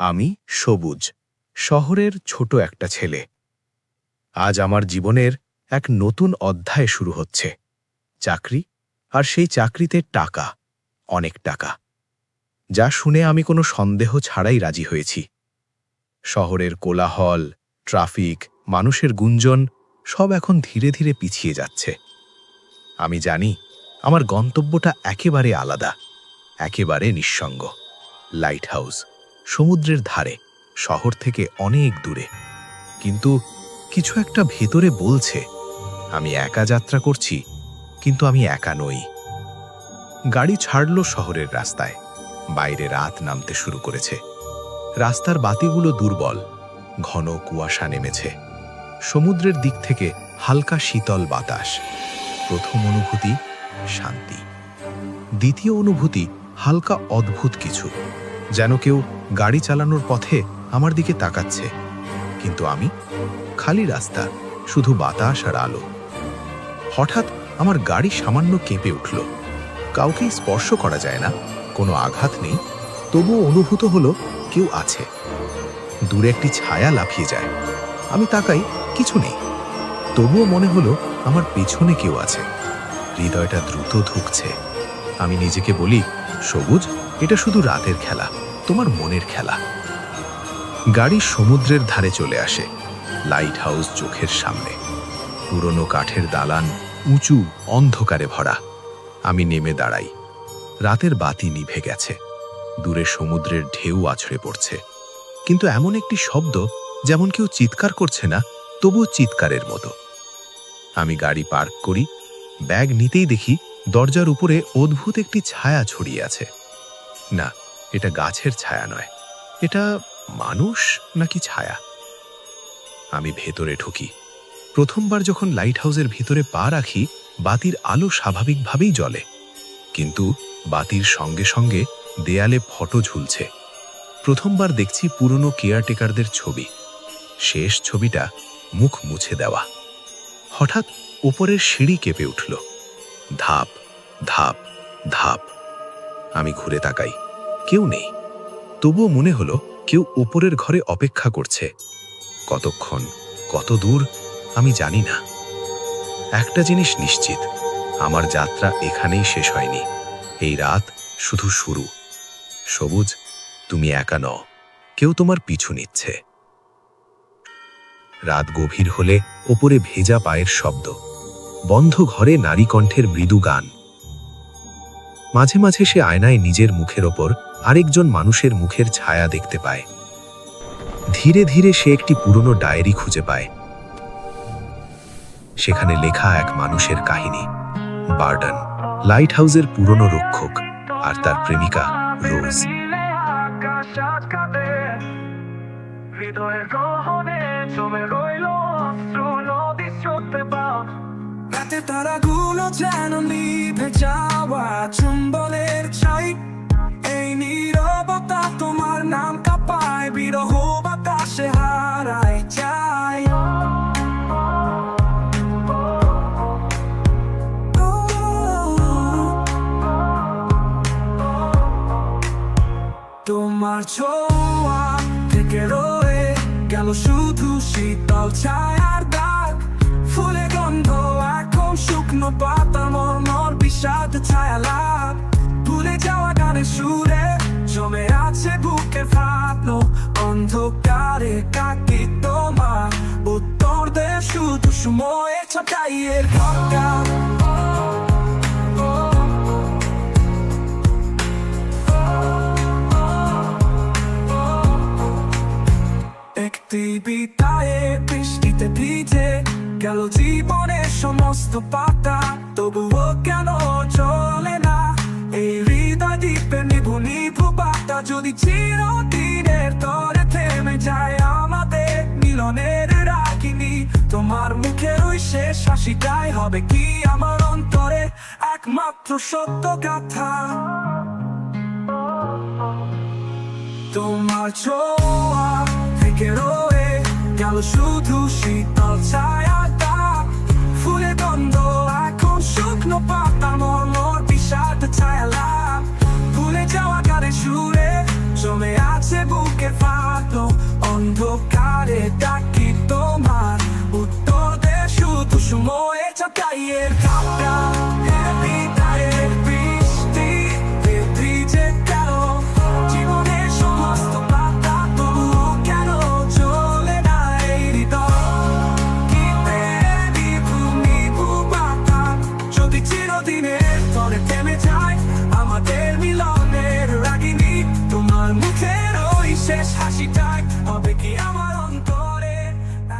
আমি সবুজ, শহরের ছোট একটা ছেলে। আজ আমার জীবনের এক নতুন অধ্যায় শুরু হচ্ছে। চাকরি, আর সেই চাকরিতে টাকা, অনেক টাকা, যা শুনে আমি কোনো সন্দেহ ছাড়াই রাজি হয়েছি। শহরের কোলাহল, ট্রাফিক, মানুষের গুঞ্জন সব এখন ধীরে ধীরে পিছিয়ে যাচ্ছে। আমি জানি আমার গন্তব্যটা একেবারে আলাদা, একেবারে নিঃসঙ্গ। লাইট হাউস, সমুদ্রের ধারে, শহর থেকে অনেক দূরে। কিন্তু কিছু একটা ভেতরে বলছে আমি একা যাত্রা করছি, কিন্তু আমি একা নই। গাড়ি ছাড়ল শহরের রাস্তায়। বাইরে রাত নামতে শুরু করেছে। রাস্তার বাতিগুলো দুর্বল, ঘন কুয়াশা নেমেছে। সমুদ্রের দিক থেকে হালকা শীতল বাতাস। প্রথম অনুভূতি শান্তি। দ্বিতীয় অনুভূতি হালকা অদ্ভুত কিছু, যেন কেউ গাড়ি চালানোর পথে আমার দিকে তাকাচ্ছে। কিন্তু আমি, খালি রাস্তা, শুধু বাতাস আর আলো। হঠাৎ আমার গাড়ি সামান্য কেঁপে উঠল। কাউকেই স্পর্শ করা যায় না, কোনো আঘাত নেই, তবুও অনুভূত হলো কেউ আছে। দূরে একটি ছায়া লাফিয়ে যায়। আমি তাকাই, কিছু নেই, তবুও মনে হলো আমার পেছনে কেউ আছে। হৃদয়টা দ্রুত ধুকছে। আমি নিজেকে বলি, সবুজ, এটা শুধু রাতের খেলা, তোমার মনের খেলা। গাড়ি সমুদ্রের ধারে চলে আসে। লাইট হাউস চোখের সামনে। পুরনো কাঠের দালান, উঁচু, অন্ধকারে ভরা। আমি নেমে দাঁড়াই। রাতের বাতি নিভে গেছে। দূরে সমুদ্রের ঢেউ আছড়ে পড়ছে। কিন্তু এমন একটি শব্দ, যেমন কেউ চিৎকার করছে না, তবুও চিৎকারের মতো। আমি গাড়ি পার্ক করি। ব্যাগ নিতেই দেখি দরজার উপরে অদ্ভুত একটি ছায়া ছড়িয়ে আছে। না, এটা গাছের ছায়া নয়। এটা মানুষ নাকি ছায়া। আমি ভেতরে ঢুকি। প্রথমবার যখন লাইট হাউসের ভিতরে পা রাখি, বাতির আলো স্বাভাবিকভাবেই জ্বলে। কিন্তু বাতির সঙ্গে সঙ্গে দেয়ালে ফটো ঝুলছে। প্রথমবার দেখছি পুরনো কেয়ারটেকারদের ছবি। শেষ ছবিটা মুখ মুছে দেওয়া। হঠাৎ ওপরের সিঁড়ি কেঁপে উঠল। ধাপ ধাপ ধাপ। আমি ঘুরে তাকাই, কেউ নেই। তবুও মনে হলো কেউ ওপরের ঘরে অপেক্ষা করছে। কতক্ষণ, কত দূর, আমি জানি না। একটা জিনিস নিশ্চিত, আমার যাত্রা এখানেই শেষ হয়নি। এই রাত শুধু শুরু। সবুজ, তুমি একা নও, কেউ তোমার পিছু নিচ্ছে। রাত গভীর হলে ওপরে ভেজা পায়ের শব্দ। বন্ধ ঘরে নারী কণ্ঠের মৃদু গান। মাঝে মাঝে সে আয়নায় নিজের মুখের ওপর আরেকজন মানুষের মুখের ছায়া দেখতে পায়। ধীরে ধীরে সে একটি পুরনো ডায়েরি খুঁজে পায়। সেখানে লেখা এক মানুষের কাহিনী। বার্ডন, লাইট হাউসের পুরনো রক্ষক, আর তার প্রেমিকা রোজ। তারাগুলো যেন নিভে যাওয়া চুম্বনের ছাই। এই নীরবতা তোমার নাম কাঁপায়, বিরহ বাতাসে হারায় যায়। তোমার ছোঁয়া থেকে রয়ে গেল শুধু শীতল ছায়ার দাগ। ফুলে গন্ধ এখন শুকনো পাতা, মর্মর বিষাদ ছায়া লাভ। ভুলে যাওয়া গানের সুরে জমে আছে বুকে ফাটলো। অন্ধকারে কাকি তোমার উত্তর দে শুধু সময়ে ছাটাইয়ের ঘটকা। একটি বিদায়ে বৃষ্টিতে ভিজে গেল জীবনের সমস্ত পাতা। তবুও কেন চলে না এই হৃদয় দ্বীপে নিভু নিভু বার্তা। যদি চিরদিনের তরে থেমে যায় আমাদের মিলনের রাগিনী, তোমার মুখের ওই শেষ হাসিটাই হবে কি আমার অন্তরে একমাত্র সত্য গাথা। তোমার ছোঁয়া থেকে রয়ে গেল শুধু শীতল ছায়ার দাগ। ফুলে গন্ধ এখন শুকনো পাতা, মর্মর বিষাদ ছায়া লাভ। ভুলে যাওয়া গানের সুরে জমে আছে বুকের মুখের ওই শেষ হাসিটাই হবে কি আমার অন্তরে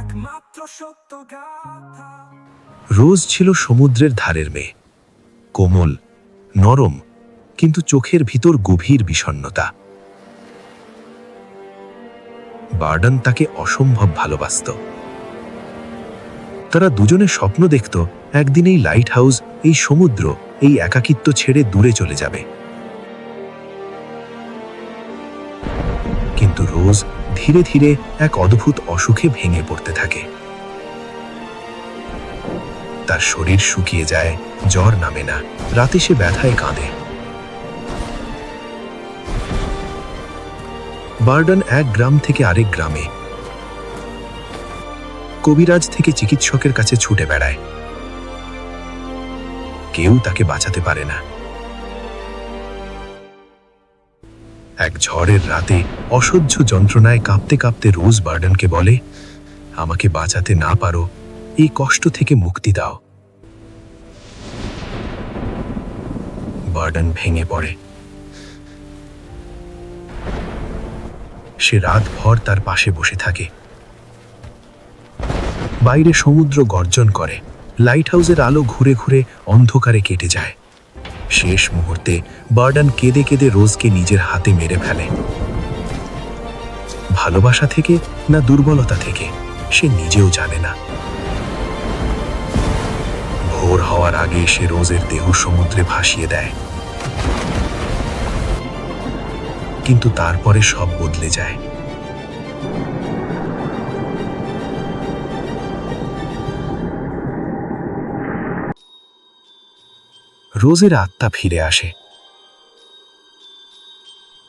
একমাত্র সত্য গাথা। রোজ ছিল সমুদ্রের ধারের মেয়ে, কোমল, নরম, কিন্তু চোখের ভিতর গভীর বিষণ্ণতা। বার্ডন তাকে অসম্ভব ভালোবাসত। তারা দুজনে স্বপ্ন দেখত একদিন এই লাইট হাউস, এই সমুদ্র, এই একাকিত্ব ছেড়ে দূরে চলে যাবে। কিন্তু রোজ ধীরে ধীরে এক অদ্ভুত অসুখে ভেঙে পড়তে থাকে। তার শরীর শুকিয়ে যায়, জ্বর নামে না, রাতে সে ব্যথায় কাঁদে। বার্ডন এক গ্রাম থেকে আরেক গ্রামে, কবিরাজ থেকে চিকিৎসকের কাছে ছুটে বেড়ায়। কেউ তাকে বাঁচাতে পারে না। এক ঝড়ের রাতে অসহ্য যন্ত্রণায় কাঁপতে কাঁপতে রোজ বার্ডনকে বলে, আমাকে বাঁচাতে না পারো, এই কষ্ট থেকে মুক্তি দাও। বার্ডন ভেঙে পড়ে। সে রাতভর তার পাশে বসে থাকে। বাইরে সমুদ্র গর্জন করে, লাইট হাউসের আলো ঘুরে ঘুরে অন্ধকারে কেটে যায়। শেষ মুহূর্তে বার্ডন কেঁদে কেঁদে রোজকে নিজের হাতে মেরে ফেলে। ভালোবাসা থেকে না দুর্বলতা থেকে সে নিজেও জানে না। ভোর হওয়ার আগে সে রোজের দেহ সমুদ্রে ভাসিয়ে দেয়। কিন্তু তারপরে সব বদলে যায়। রোজের আত্মা ফিরে আসে,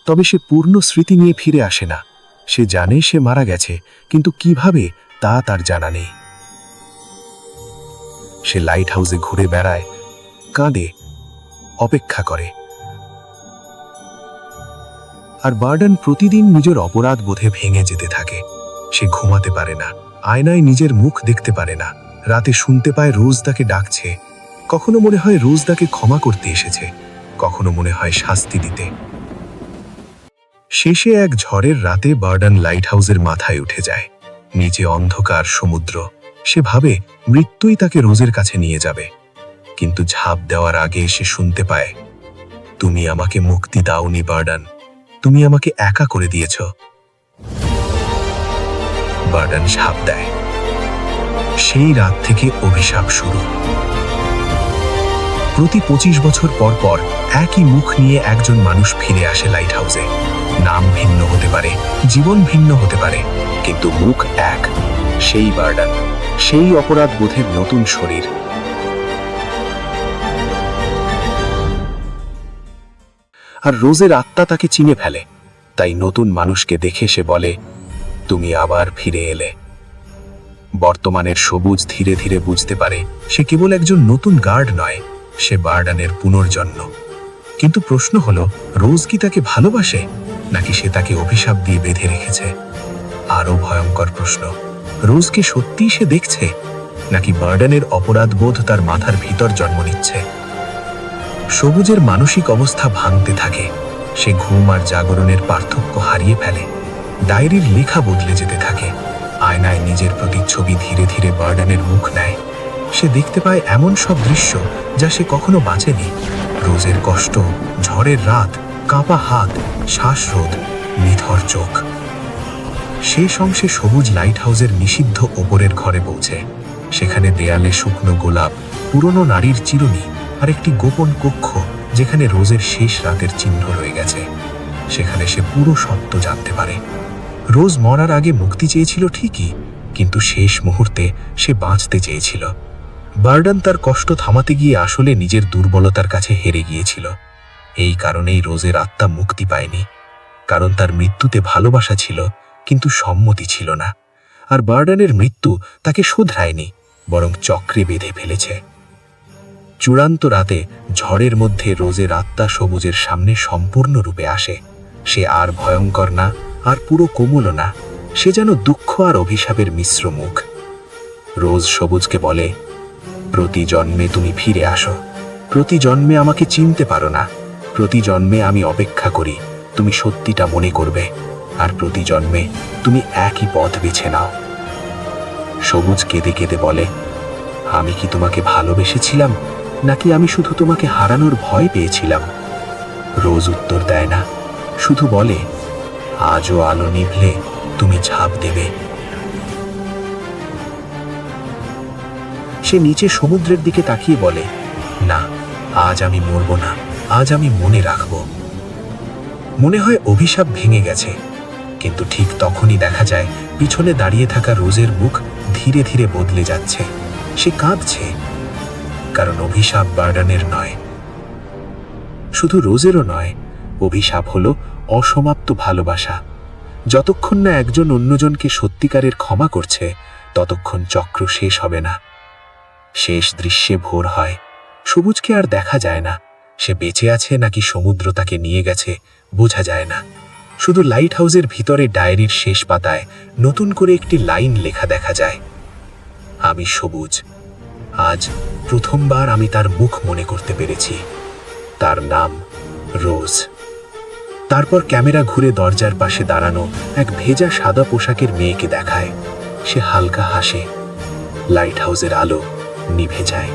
তবে সে পূর্ণ স্মৃতি নিয়ে ফিরে আসে না। সে জানে সে মারা গেছে, কিন্তু কিভাবে তা তার জানা নেই। সে লাইট হাউসে ঘুরে বেড়ায়, কাঁদে, অপেক্ষা করে। আর বার্ডন প্রতিদিন নিজের অপরাধ বোধে ভেঙে যেতে থাকে। সে ঘুমাতে পারে না, আয়নায় নিজের মুখ দেখতে পারে না। রাতে শুনতে পায় রোজ তাকে ডাকছে। কখনো মনে হয় রোজ তাকে ক্ষমা করতে এসেছে, কখনো মনে হয় শাস্তি দিতে। শেষে এক ঝড়ের রাতে বার্ডন লাইট হাউসের মাথায় উঠে যায়। নিচে অন্ধকার সমুদ্র। সে ভাবে মৃত্যুই তাকে রোজের কাছে নিয়ে যাবে। কিন্তু ঝাঁপ দেওয়ার আগে সে শুনতে পায়, তুমি আমাকে মুক্তি দাওনি বার্ডন, তুমি আমাকে একা করে দিয়েছ। বার্ডন ঝাঁপ দেয়। সেই রাত থেকে অভিশাপ শুরু। প্রতি 25 বছর পর পর একই মুখ নিয়ে একজন মানুষ ফিরে আসে লাইট হাউসে। নাম ভিন্ন হতে পারে, জীবন ভিন্ন হতে পারে, কিন্তু মুখ এক। সেই বার্ডন, সেই অপরাধ বোধের নতুন শরীর। আর রোজের আত্মা তাকে চিনে ফেলে। তাই নতুন মানুষকে দেখে সে বলে, তুমি আবার ফিরে এলে। বর্তমানের সবুজ ধীরে ধীরে বুঝতে পারে সে কেবল একজন নতুন গার্ড নয়, সে বার্ডনের পুনর্জন্ম। কিন্তু প্রশ্ন হলো, রোজ কি তাকে ভালোবাসে, নাকি সে তাকে অভিশাপ দিয়ে বেঁধে রেখেছে? আরো ভয়ঙ্কর প্রশ্ন, রোজ কি সত্যিই সে দেখছে, নাকি বার্ডনের অপরাধবোধ তার মাথার ভিতর জন্ম নিচ্ছে? সবুজের মানসিক অবস্থা ভাঙতে থাকে। সে ঘুম আর জাগরণের পার্থক্য হারিয়ে ফেলে। ডায়েরির লেখা বদলে যেতে থাকে। আয়নায় নিজের প্রতিচ্ছবি ধীরে ধীরে বার্ডনের মুখ নেয়। সে দেখতে পায় এমন সব দৃশ্য যা সে কখনো বাঁচেনি। রোজের কষ্ট, ঝড়ের রাত, কাঁপা হাত, শ্বাসরোধ, নিথর চোখ। শেষ অংশে সবুজ লাইট হাউসের নিষিদ্ধ ওপরের ঘরে পৌঁছে। সেখানে দেয়ালে শুকনো গোলাপ, পুরনো নারীর চিরুনি আর একটি গোপন কক্ষ, যেখানে রোজের শেষ রাতের চিহ্ন রয়ে গেছে। সেখানে সে পুরো সত্য জানতে পারে। রোজ মরার আগে মুক্তি চেয়েছিল ঠিকই, কিন্তু শেষ মুহূর্তে সে বাঁচতে চেয়েছিল। বার্ডন তার কষ্ট থামাতে গিয়ে আসলে নিজের দুর্বলতার কাছে হেরে গিয়েছিল। এই কারণেই রোজের আত্মা মুক্তি পায়নি, কারণ তার মৃত্যুতে ভালোবাসা ছিল, কিন্তু সম্মতি ছিল না। আর বার্ডনের মৃত্যু তাকে শুধরায়নি, বরং চক্রে বেঁধে ফেলেছে। চূড়ান্ত রাতে ঝড়ের মধ্যে রোজের আত্মা সবুজের সামনে সম্পূর্ণরূপে আসে। সে আর ভয়ঙ্কর না, আর পুরো কোমলও না। সে যেন দুঃখ আর অভিশাপের মিশ্র মুখ। রোজ সবুজকে বলে, প্রতি জন্মে তুমি ফিরে আসো। প্রতি জন্মে আমাকে চিনতে পারো না। প্রতি জন্মে আমি অপেক্ষা করি তুমি সত্যিটা মনে করবে, আর প্রতি জন্মে তুমি একই পথ বেছে নাও। সবুজ কেঁদে কেঁদে বলে, আমি কি তোমাকে ভালোবেসেছিলাম, নাকি আমি শুধু তোমাকে হারানোর ভয় পেয়েছিলাম? রোজ উত্তর দেয় না, শুধু বলে, আজও আলো নিভলে তুমি ঝাঁপ দেবে। সে নিচে সমুদ্রের দিকে তাকিয়ে বলে, না, আজ আমি মরব না, আজ আমি মনে রাখব। মনে হয় অভিশাপ ভেঙে গেছে, কিন্তু ঠিক তখনই দেখা যায় পিছনে দাঁড়িয়ে থাকা রোজের মুখ ধীরে ধীরে বদলে যাচ্ছে। সে কাঁদছে, কারণ অভিশাপ বার্ডানের নয়, শুধু রোজেরও নয়। অভিশাপ হলো অসমাপ্ত ভালোবাসা। যতক্ষণ না একজন অন্যজনকে সত্যিকারের ক্ষমা করছে, ততক্ষণ চক্র শেষ হবে না। শেষ দৃশ্যে ভোর হয়, সবুজকে আর দেখা যায় না। সে বেঁচে আছে নাকি সমুদ্র তাকে নিয়ে গেছে বোঝা যায় না। শুধু লাইট হাউসের ভিতরে ডায়েরির শেষ পাতায় নতুন করে একটি লাইন লেখা দেখা যায়, আমি সবুজ। আজ প্রথমবার আমি তার মুখ মনে করতে পেরেছি। তার নাম রোজ। তারপর ক্যামেরা ঘুরে দরজার পাশে দাঁড়ানো এক ভেজা সাদা পোশাকের মেয়েকে দেখায়। সে হালকা হাসে। লাইট হাউসের আলো নিভে যায়।